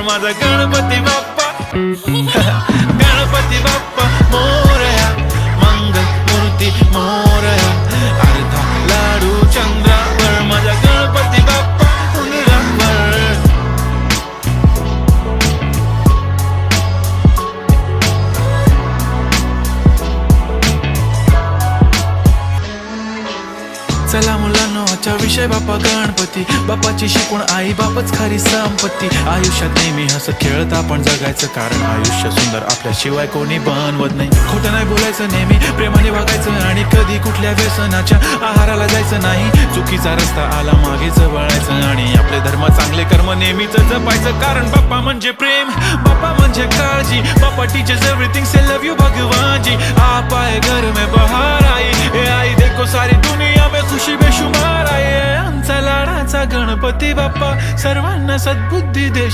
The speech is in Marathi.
माझा गणपती बाप्पा. गणपती बाप्पा मोरया, मंगल मूर्ती मोरया, अर्धा लाडू चंद्रावर माझा गणपती बाप्पा उंदरावर. चला मुलांनो, आजचा विषय बाप्पा गणपती. बाप्पाची शिकवण आई बापच खरी संपत्ती. आयुष्यात नेहमी हसत खेळत आपण जगायचं, कारण आयुष्य सुंदर आपल्याशिवाय कोणी बनवत नाही. खोटं नाही बोलायचं, नेहमी प्रेमाने वागायचं, आणि कधी कुठल्या व्यसनाच्या आहाराला जायचं नाही. चुकीचा रस्ता आला मागेच वळायचं, आणि आपले धर्म चांगले कर्म नेहमीच जपायचं. कारण बाप्पा म्हणजे प्रेम, बाप्पा म्हणजे काळजी. Bappa teachers everything, say love you भगवान जी. आप आए घर में बहार आई, ए आई देखो सारी दुनिया में खुशी बेशुमार आहे. आमचा लाडाचा गणपती बाप्पा सर्वांना सद्बुद्धी देशी.